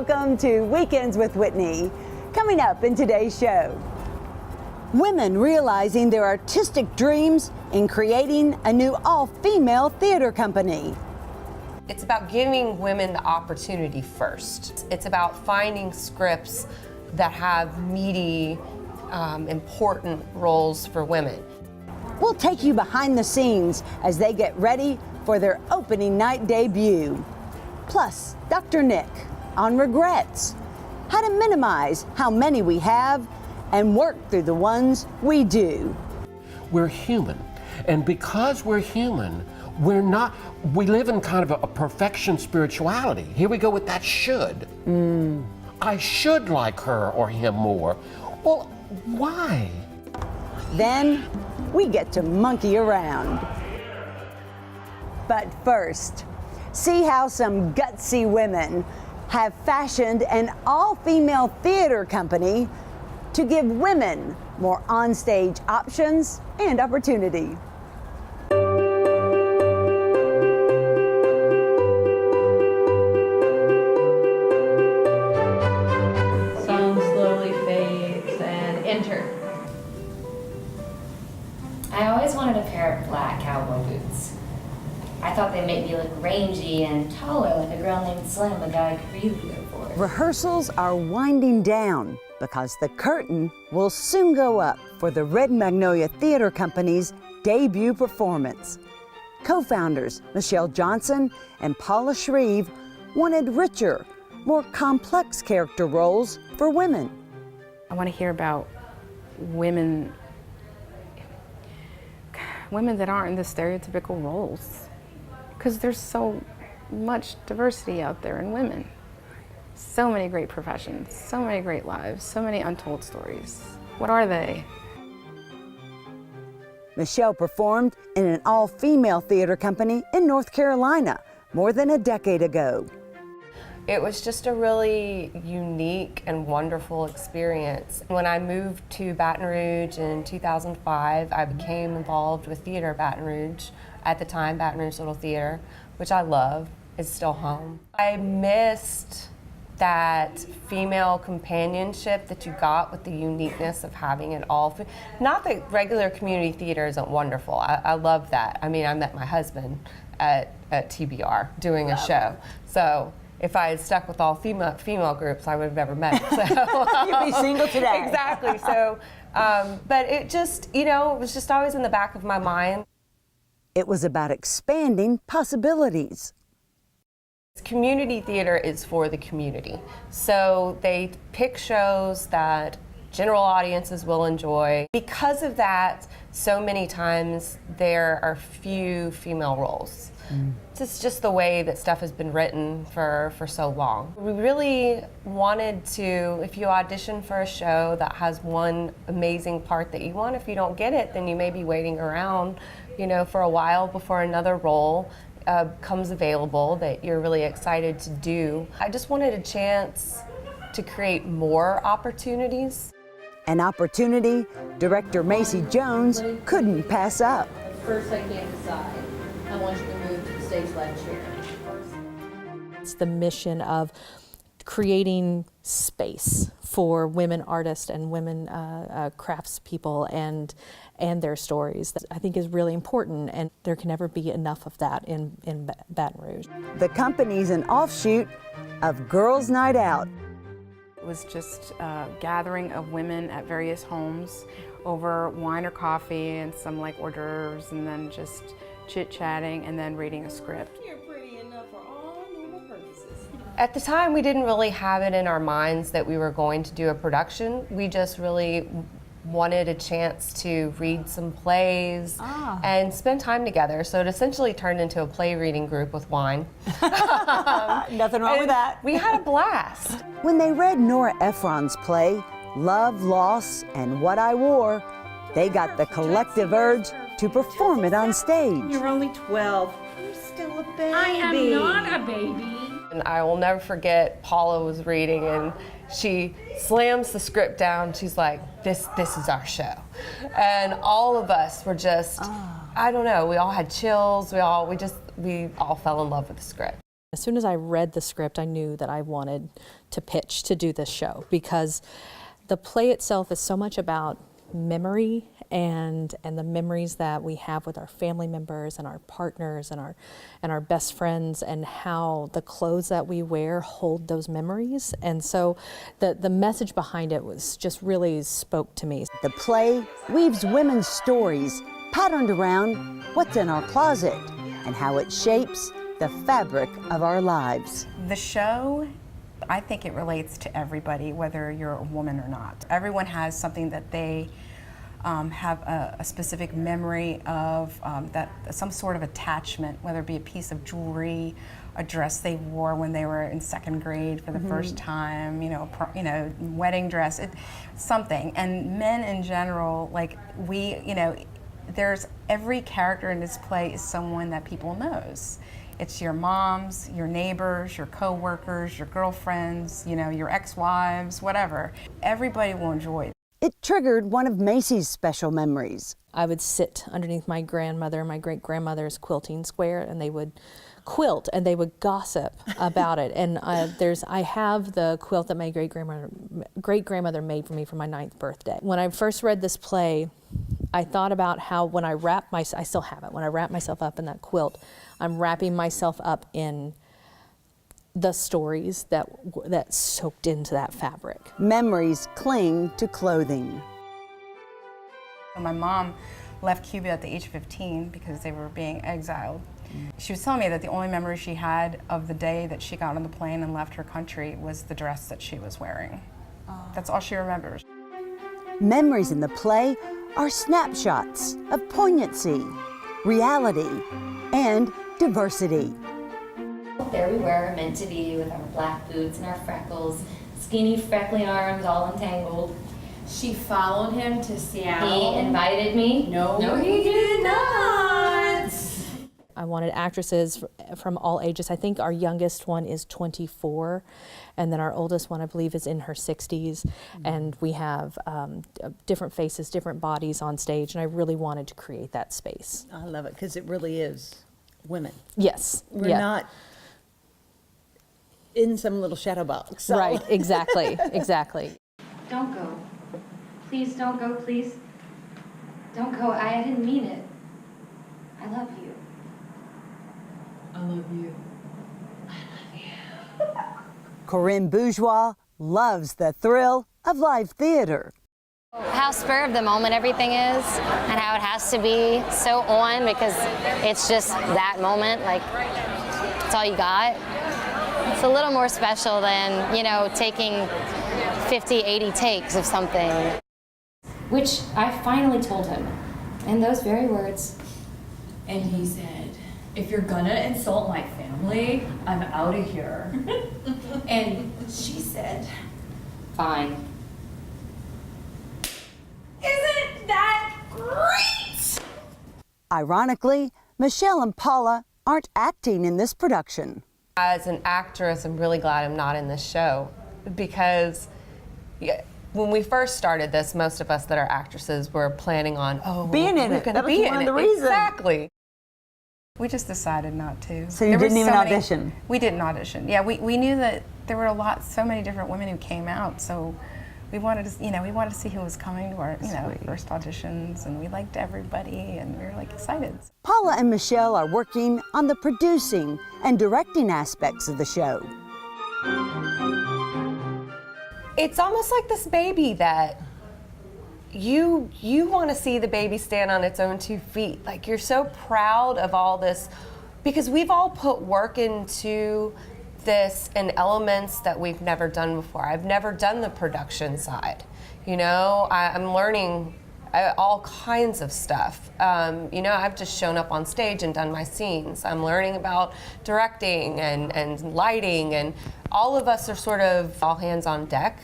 welcome to Weekends with Whitney. Coming up in today's show, women realizing their artistic dreams in creating a new all-female theater company. It's about giving women the opportunity first. It's about finding scripts that have meaty, important roles for women. We'll take you behind the scenes as they get ready for their opening night debut. Plus, Dr. Nick on regrets, how to minimize how many we have and work through the ones we do. We're human, and because we're human, we live in kind of a perfection spirituality. Here we go with that should. I should like her or him more. Well, why? Then we get to monkey around. But first, see how some gutsy women have fashioned an all-female theater company to give women more onstage options and opportunity. Song slowly fades and enter. I always wanted a pair of black cowboy boots. I thought they'd make me look rangy and taller like a girl named Slim, a guy I could really go for. Rehearsals are winding down because the curtain will soon go up for the Red Magnolia Theater Company's debut performance. Co-founders Michelle Johnson and Paula Shreve wanted richer, more complex character roles for women. I want to hear about women that aren't in the stereotypical roles, because there's so much diversity out there in women. So many great professions, so many great lives, so many untold stories. What are they? Michelle performed in an all-female theater company in North Carolina more than a decade ago. It was just a really unique and wonderful experience. When I moved to Baton Rouge in 2005, I became involved with Theater Baton Rouge, at the time Baton Rouge Little Theater, which I love. It's still home. I missed that female companionship that you got with the uniqueness of having it all. Not that regular community theater isn't wonderful. I love that. I mean, I met my husband at TBR doing a show. So if I had stuck with all female groups, I would have never met him. So, You'd be single today. Exactly. So, but it just, it was just always in the back of my mind. It was about expanding possibilities. Community theater is for the community. So they pick shows that general audiences will enjoy. Because of that, so many times there are few female roles. It's just the way that stuff has been written for so long. We really wanted to, if you audition for a show that has one amazing part that you want, if you don't get it, then you may be waiting around, for a while before another role comes available that you're really excited to do. I just wanted a chance to create more opportunities. An opportunity director Macy Jones couldn't pass up. First, I can't decide. I want you to move to the stage left chair. It's the mission of creating space for women artists and women craftspeople and their stories that I think is really important, and there can never be enough of that in Baton Rouge. The company's an offshoot of Girls' Night Out. It was just a gathering of women at various homes over wine or coffee and some like hors d'oeuvres, and then just chit-chatting and then reading a script. You're pretty enough for all normal purposes. At the time, we didn't really have it in our minds that we were going to do a production. We just really wanted a chance to read some plays and spend time together. So it essentially turned into a play reading group with wine. Nothing wrong with that. We had a blast. When they read Nora Ephron's play, Love, Loss, and What I Wore, they got the collective urge to perform it on stage. You're only 12. You're still a baby. I am not a baby. And I will never forget, Paula was reading and she slams the script down. She's like, this is our show. And all of us were just, I don't know, we all had chills. We all fell in love with the script. As soon as I read the script, I knew that I wanted to pitch to do this show because the play itself is so much about memory and the memories that we have with our family members and our partners and our best friends, and how the clothes that we wear hold those memories. And so the message behind it was just really spoke to me. The play weaves women's stories patterned around what's in our closet and how it shapes the fabric of our lives. The show, I think it relates to everybody, whether you're a woman or not. Everyone has something that they have a specific memory of, that some sort of attachment, whether it be a piece of jewelry, a dress they wore when they were in second grade for the first time, wedding dress, something. And men in general, like there's every character in this play is someone that people knows. It's your moms, your neighbors, your co-workers, your girlfriends, your ex-wives, whatever. Everybody will enjoy it. It triggered one of Macy's special memories. I would sit underneath my grandmother, my great-grandmother's quilting square, and they would quilt and they would gossip about it. And I have the quilt that my great-grandmother made for me for my 9th birthday. When I first read this play, I thought about how when I still have it, when I wrap myself up in that quilt, I'm wrapping myself up in the stories that soaked into that fabric. Memories cling to clothing. My mom left Cuba at the age of 15 because they were being exiled. She was telling me that the only memory she had of the day that she got on the plane and left her country was the dress that she was wearing. That's all she remembers. Memories in the play are snapshots of poignancy, reality, and diversity. There we were, meant to be, with our black boots and our freckles, skinny, freckly arms all entangled. She followed him to Seattle. He invited me. No, he did not. I wanted actresses from all ages. I think our youngest one is 24, and then our oldest one, I believe, is in her 60s. And we have different faces, different bodies on stage, and I really wanted to create that space. I love it because it really is women. Yes. We're not in some little shadow box. So. Right, exactly, exactly. Don't go. Please don't go, please. Don't go. I didn't mean it. I love you. I love you. Corinne Bourgeois loves the thrill of live theater. How spur of the moment everything is, and how it has to be so on because it's just that moment, like it's all you got. It's a little more special than, taking 50, 80 takes of something. Which I finally told him, in those very words. And he said, if you're gonna insult my family, I'm out of here. And she said, Fine. isn't that great? Ironically, Michelle and Paula aren't acting in this production. As an actress, I'm really glad I'm not in this show because when we first started this, most of us that are actresses were planning on Being in we're it. gonna That was be one in of the it. reasons. Exactly. We just decided not to. So you There were didn't even many- audition? We didn't audition. Yeah, we knew that there were so many different women who came out, so we wanted to, we wanted to see who was coming to our, first auditions, and we liked everybody, and we were excited. Paula and Michelle are working on the producing and directing aspects of the show. It's almost like this baby that you want to see the baby stand on its own 2 feet. Like you're so proud of all this because we've all put work into this and elements that we've never done before. I've never done the production side. I'm learning all kinds of stuff. I've just shown up on stage and done my scenes. I'm learning about directing and lighting, and all of us are sort of all hands on deck.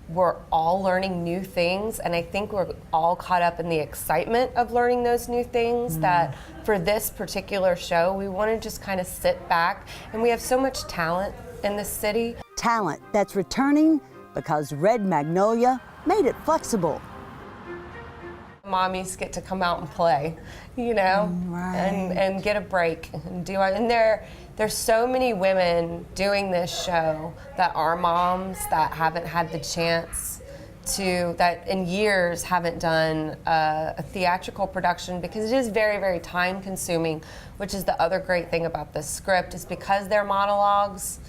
We're all learning new things, and I think we're all caught up in the excitement of learning those new things that for this particular show, we want to just kind of sit back, and we have so much talent in this city. Talent that's returning because Red Magnolia made it flexible. Mommies get to come out and play, you know, and get a break and do it. And there's so many women doing this show that are moms that haven't had the chance to, that in years haven't done a theatrical production, because it is very, very time consuming, which is the other great thing about this script, is because they're monologues.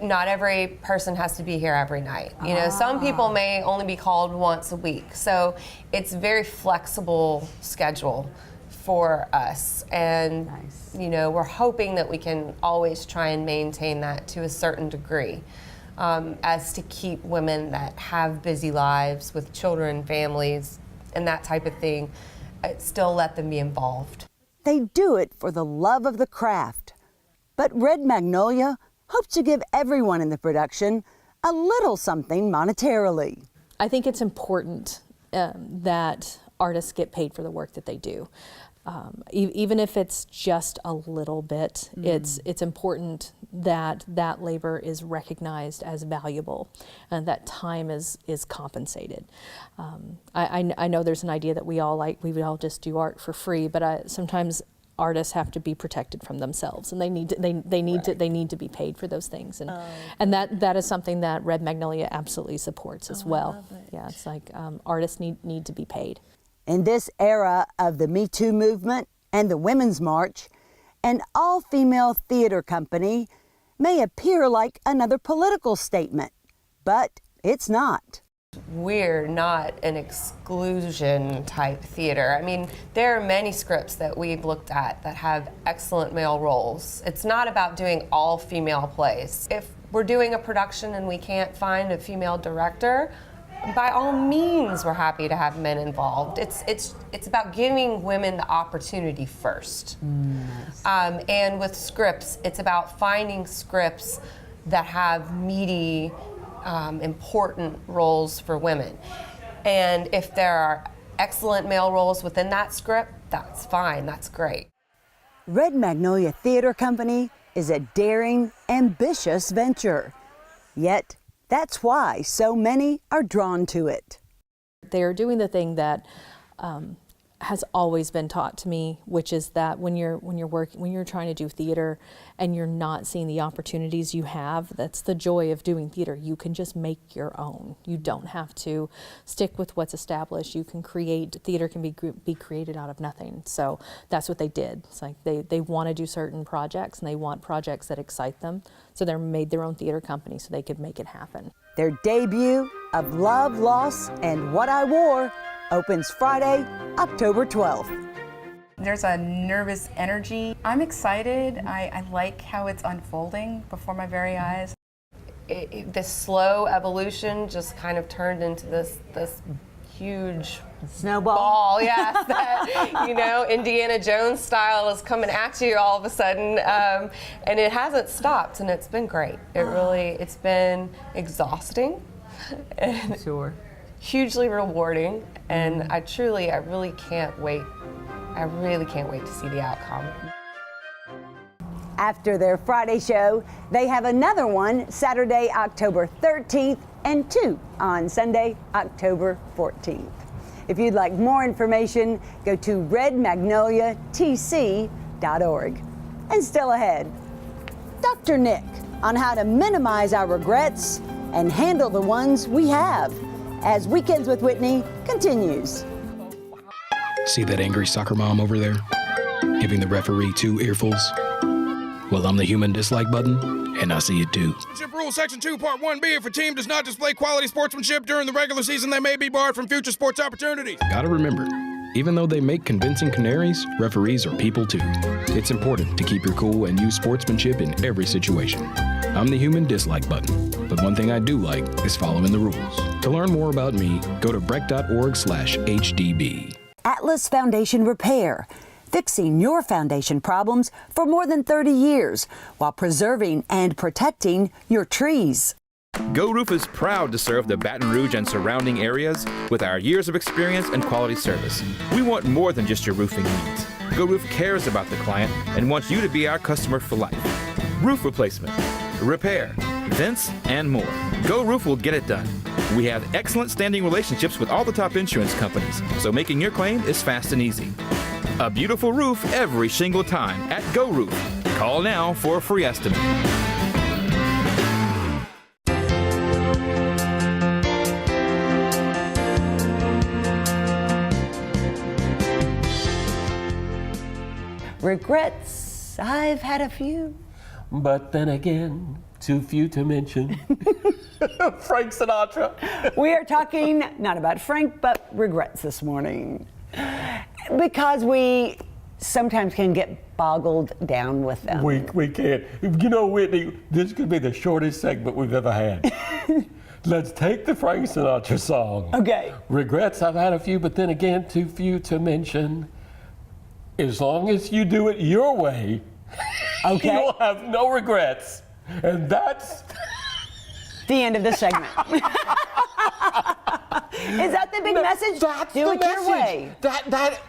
Not every person has to be here every night. You know, some people may only be called once a week. So it's a very flexible schedule for us. And, you know, we're hoping that we can always try and maintain that to a certain degree, as to keep women that have busy lives with children, families, and that type of thing, still let them be involved. They do it for the love of the craft. But Red Magnolia hopes to give everyone in the production a little something monetarily. I think it's important that artists get paid for the work that they do. Even if it's just a little bit, it's important that that labor is recognized as valuable and that time is compensated. I know there's an idea that we would all just do art for free, but sometimes artists have to be protected from themselves, and they need to be paid for those things, and that is something that Red Magnolia absolutely supports as well. Yeah, it's like artists need to be paid. In this era of the Me Too movement and the Women's March, an all-female theater company may appear like another political statement, but it's not. We're not an exclusion type theater. I mean, there are many scripts that we've looked at that have excellent male roles. It's not about doing all female plays. If we're doing a production and we can't find a female director, by all means we're happy to have men involved. It's about giving women the opportunity first. And with scripts, it's about finding scripts that have meaty, important roles for women. And if there are excellent male roles within that script, that's fine, that's great. Red Magnolia Theater Company is a daring, ambitious venture. Yet, that's why so many are drawn to it. They're doing the thing that has always been taught to me, which is that when you're trying to do theater and you're not seeing the opportunities you have, that's the joy of doing theater. You can just make your own. You don't have to stick with what's established. You can create, theater can be created out of nothing. So that's what they did. It's like they want to do certain projects, and they want projects that excite them. So they made their own theater company so they could make it happen. Their debut of Love, Loss, and What I Wore opens Friday, October 12th. There's a nervous energy. I'm excited. I like how it's unfolding before my very eyes. This slow evolution just kind of turned into this huge snowball ball, yes, that, you know, Indiana Jones style is coming at you all of a sudden, and it hasn't stopped, and it's been great. It's been exhausting and hugely rewarding, and I really can't wait. I really can't wait to see the outcome. After their Friday show, they have another one Saturday, October 13th, and 2 on Sunday, October 14th. If you'd like more information, go to redmagnoliatc.org. And still ahead, Dr. Nick on how to minimize our regrets and handle the ones we have, as Weekends with Whitney continues. See that angry soccer mom over there? Giving the referee 2 earfuls? Well, I'm the human dislike button, and I see it too. Rule Section 2, Part 1B, if a team does not display quality sportsmanship during the regular season, they may be barred from future sports opportunities. Gotta remember, even though they make convincing canaries, referees are people too. It's important to keep your cool and use sportsmanship in every situation. I'm the human dislike button, but one thing I do like is following the rules. To learn more about me, go to breck.org/HDB. Atlas Foundation Repair, fixing your foundation problems for more than 30 years while preserving and protecting your trees. Go Roof is proud to serve the Baton Rouge and surrounding areas with our years of experience and quality service. We want more than just your roofing needs. Go Roof cares about the client and wants you to be our customer for life. Roof replacement, repair, vents, and more. Go Roof will get it done. We have excellent standing relationships with all the top insurance companies, so making your claim is fast and easy. A beautiful roof every single time at Go Roof. Call now for a free estimate. Regrets, I've had a few. But then again, too few to mention. Frank Sinatra. We are talking not about Frank, but regrets this morning. Because we sometimes can get boggled down with them. We can't. You know, Whitney, this could be the shortest segment we've ever had. Let's take the Frank Sinatra song. Okay. Regrets, I've had a few, but then again, too few to mention. As long as you do it your way, okay, you'll have no regrets. And that's the end of the segment. Is that the big message? That's do the it message. your way.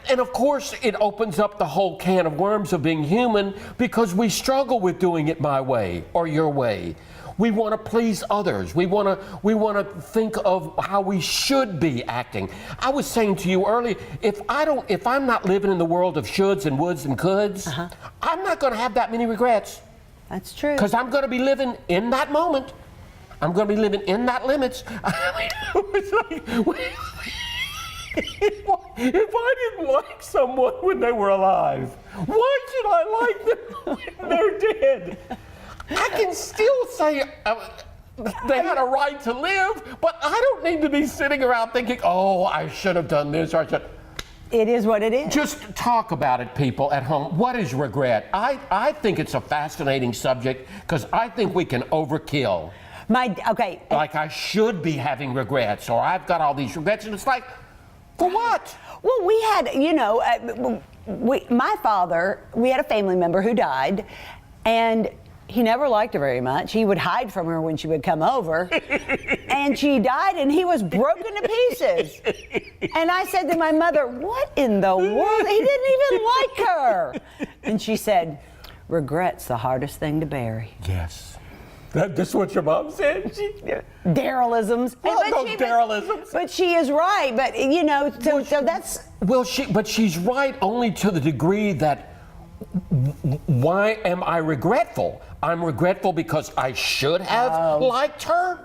And of course, it opens up the whole can of worms of being human because we struggle with doing it my way or your way. We want to please others. We want to think of how we should be acting. I was saying to you earlier, if I'm not living in the world of shoulds and woulds and coulds, I'm not going to have that many regrets. That's true. Because I'm going to be living in that moment. I'm going to be living in that limits. It's like, if I didn't like someone when they were alive, why should I like them when they're dead? I can still say they had a right to live, but I don't need to be sitting around thinking, oh, I should have done this or I should. It is what it is. Just talk about it, people at home. What is regret? I think it's a fascinating subject because I think we can overkill. Okay. Like I should be having regrets, or I've got all these regrets, and it's like, for what? Well, we had, my father, we had a family member who died, and he never liked her very much. He would hide from her when she would come over. And she died and he was broken to pieces. And I said to my mother, what in the world? He didn't even like her. And she said, regret's the hardest thing to bury. Yes. That's what your mom said? Derelisms. Derelisms. But she is right. But, so that's... Well, she's right only to the degree that why am I regretful? I'm regretful because I should have liked her.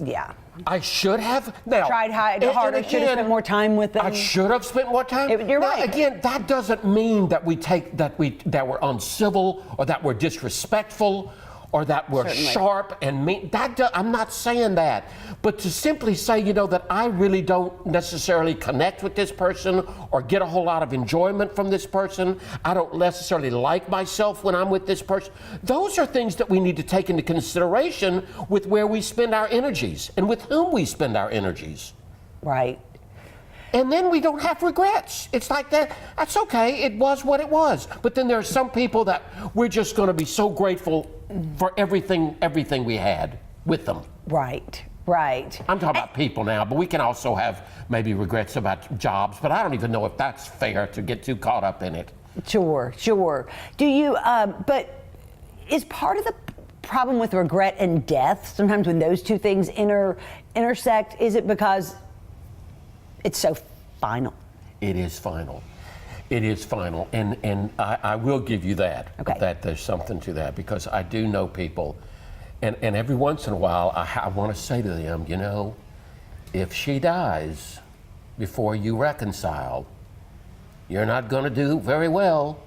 Yeah. I should have. Now, tried harder, should have spent more time with them. I should have spent more time. You're right. Again, that doesn't mean that that we're uncivil or that we're disrespectful or that we're sharp and mean. I'm not saying that. But to simply say, that I really don't necessarily connect with this person or get a whole lot of enjoyment from this person, I don't necessarily like myself when I'm with this person, those are things that we need to take into consideration with where we spend our energies and with whom we spend our energies. Right. And then we don't have regrets. It's like that's okay, it was what it was. But then there are some people that we're just going to be so grateful for everything we had with them. Right. I'm talking about people now, but we can also have maybe regrets about jobs, but I don't even know if that's fair to get too caught up in it. Sure. Do you, but is part of the problem with regret and death, sometimes when those two things intersect, is it because it's so final? It is final. And I will give you that. Okay. That there's something to that because I do know people, and every once in a while I want to say to them, if she dies before you reconcile, you're not going to do very well.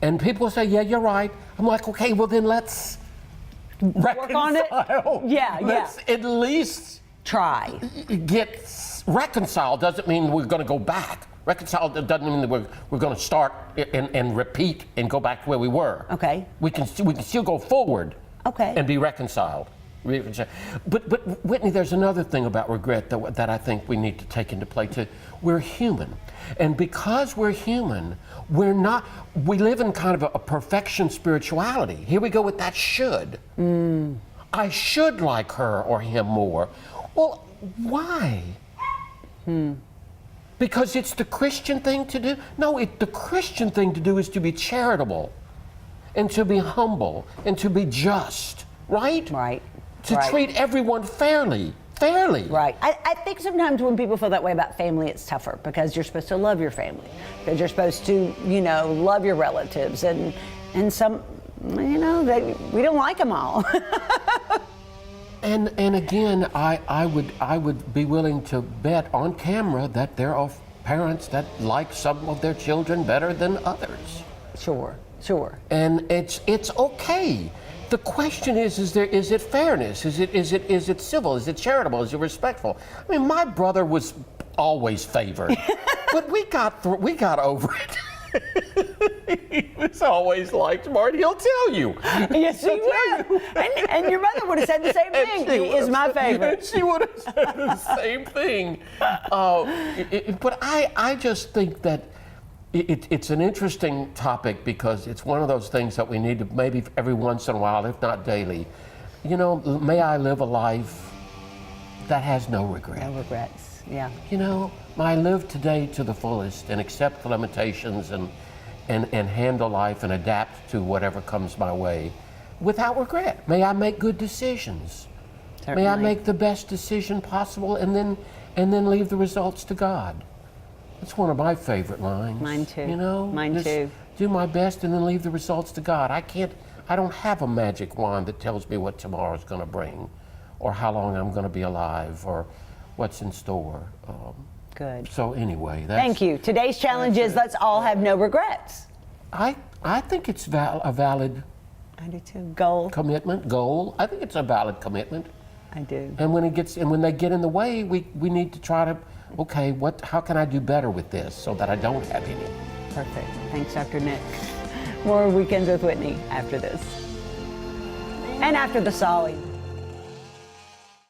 And people say, yeah, you're right. I'm like, okay, well then let's work on it. Yeah. Let's at least try. Get reconciled doesn't mean we're going to go back. Reconciled doesn't mean that we're going to start and repeat and go back to where we were. Okay. We can still go forward. Okay. And be reconciled. But Whitney, there's another thing about regret that I think we need to take into play too. We're human, and because we're human, we live in kind of a perfection spirituality. Here we go with that should. I should like her or him more. Well, why? Because it's the Christian thing to do? No, the Christian thing to do is to be charitable and to be humble and to be just right? Right. To treat everyone fairly. Right. I think sometimes when people feel that way about family, it's tougher because you're supposed to love your family, because you're supposed to, love your relatives, and some, we don't like them all. And again, I would be willing to bet on camera that there are parents that like some of their children better than others. Sure. And it's okay. The question is it fairness? Is it civil? Is it charitable? Is it respectful? I mean, my brother was always favored, but we got over it. He was always liked, Marty. He'll tell you. Yes, he will. And your mother would have said the same thing. He is my favorite. She would have said the same thing. But I just think that it's an interesting topic because it's one of those things that we need to maybe every once in a while, if not daily, may I live a life that has no regret. No regrets, yeah. May I live today to the fullest and accept the limitations and handle life and adapt to whatever comes my way without regret. May I make good decisions. Certainly. May I make the best decision possible and then leave the results to God. That's one of my favorite lines. Mine too. Mine too. Do my best and then leave the results to God. I don't have a magic wand that tells me what tomorrow's going to bring, or how long I'm going to be alive, or what's in store. Good. So anyway, thank you. Today's challenge is let's all have no regrets. I think it's a valid. I do too. Goal. Goal. I think it's a valid commitment. I do. And when they get in the way, we need to try to. Okay, how can I do better with this so that I don't have any? Perfect. Thanks, Dr. Nick. More Weekends with Whitney after this. And after the Solly.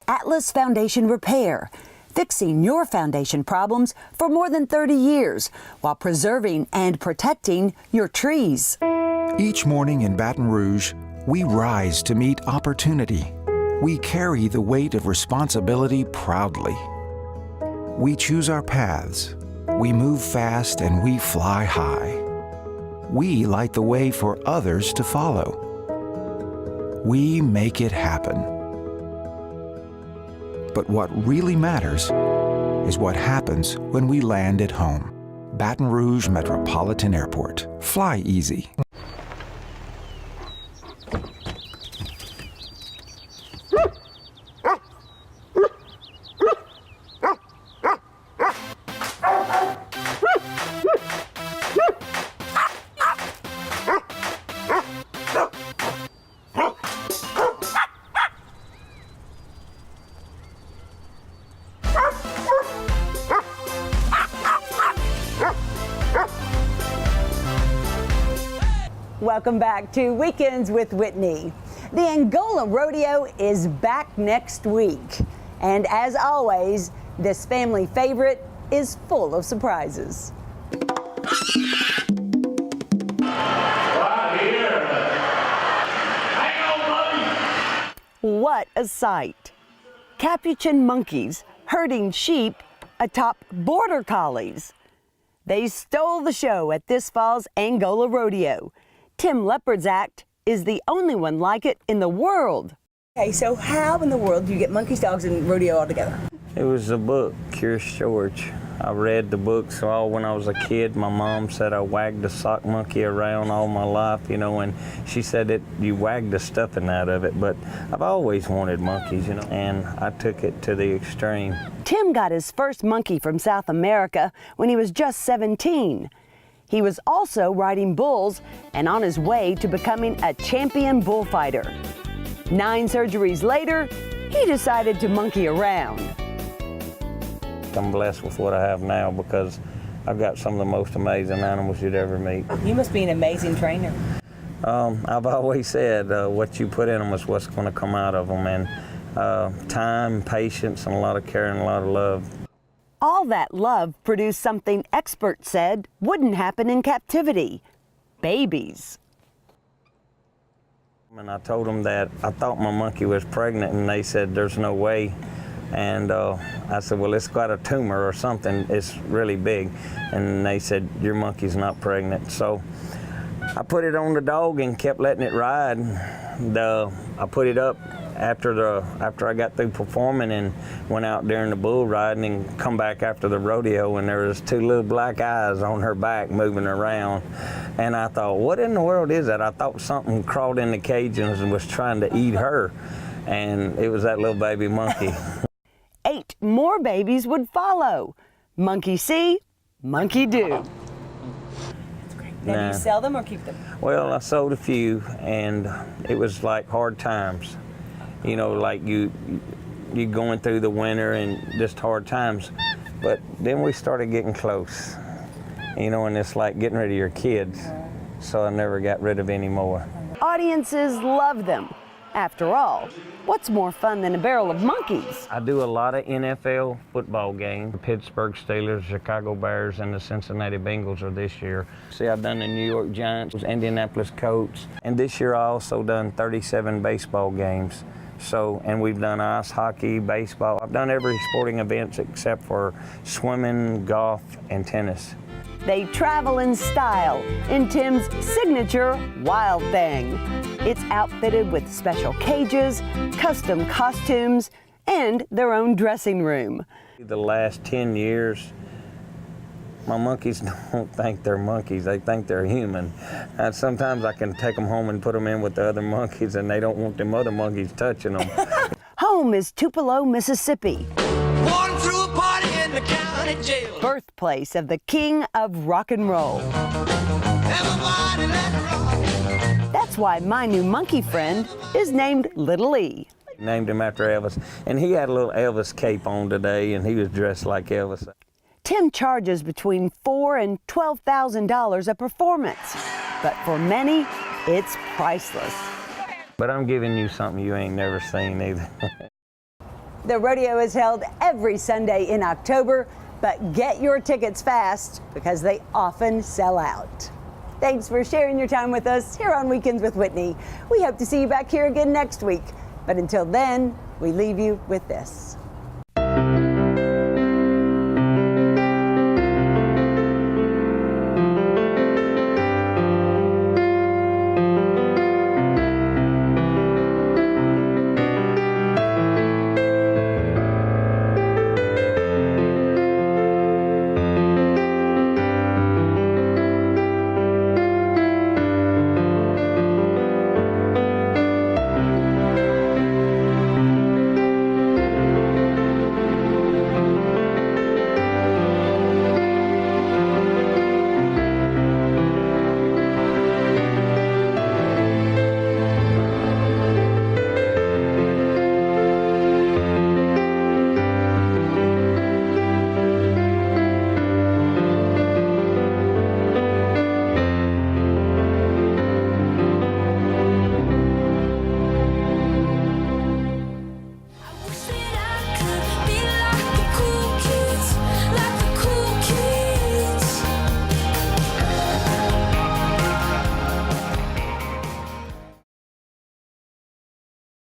Atlas Foundation Repair, fixing your foundation problems for more than 30 years while preserving and protecting your trees. Each morning in Baton Rouge, we rise to meet opportunity. We carry the weight of responsibility proudly. We choose our paths, we move fast, and we fly high. We light the way for others to follow. We make it happen. But what really matters is what happens when we land at home. Baton Rouge Metropolitan Airport. Fly easy. Welcome back to Weekends with Whitney. The Angola Rodeo is back next week. And as always, this family favorite is full of surprises. What a sight! Capuchin monkeys herding sheep atop border collies. They stole the show at this fall's Angola Rodeo. Tim Leopard's act is the only one like it in the world. Okay, so how in the world do you get monkeys, dogs, and rodeo all together? It was a book, Curious George. I read the book, so when I was a kid, my mom said I wagged a sock monkey around all my life, and she said that you wagged the stuffing out of it, but I've always wanted monkeys, and I took it to the extreme. Tim got his first monkey from South America when he was just 17. He was also riding bulls and on his way to becoming a champion bullfighter. 9 surgeries later, he decided to monkey around. I'm blessed with what I have now because I've got some of the most amazing animals you'd ever meet. You must be an amazing trainer. I've always said what you put in them is what's going to come out of them, and time, patience, and a lot of care and a lot of love. All that love produced something experts said wouldn't happen in captivity: babies. And I told them that I thought my monkey was pregnant, and they said there's no way. And I said, well, it's got a tumor or something. It's really big. And they said, your monkey's not pregnant. So I put it on the dog and kept letting it ride. The I put it up after I got through performing and went out during the bull riding and come back after the rodeo, and there was 2 little black eyes on her back moving around. And I thought, what in the world is that? I thought something crawled in the cage and was trying to eat her, and it was that little baby monkey. 8 more babies would follow. Monkey see, monkey do. Now, do you sell them or keep them? Well, I sold a few, and it was like hard times. You know, like you going through the winter and just hard times. But then we started getting close. You know, and it's like getting rid of your kids. So I never got rid of any more. Audiences love them. After all, what's more fun than a barrel of monkeys? I do a lot of NFL football games. The Pittsburgh Steelers, Chicago Bears, and the Cincinnati Bengals are this year. See, I've done the New York Giants, Indianapolis Colts, and this year I also done 37 baseball games. So, and we've done ice hockey, baseball. I've done every sporting event except for swimming, golf, and tennis. They travel in style in Tim's signature Wild Thing. It's outfitted with special cages, custom costumes, and their own dressing room. The last 10 years, my monkeys don't think they're monkeys, they think they're human. And sometimes I can take them home and put them in with the other monkeys, and they don't want them other monkeys touching them. Home is Tupelo, Mississippi. Born through a party in the county jail. Birthplace of the king of rock and roll. Everybody let rock. That's why my new monkey friend is named Little E. Named him after Elvis. And he had a little Elvis cape on today, and he was dressed like Elvis. Tim charges between $4,000 and $12,000 a performance. But for many, it's priceless. But I'm giving you something you ain't never seen either. The rodeo is held every Sunday in October, but get your tickets fast because they often sell out. Thanks for sharing your time with us here on Weekends with Whitney. We hope to see you back here again next week. But until then, we leave you with this.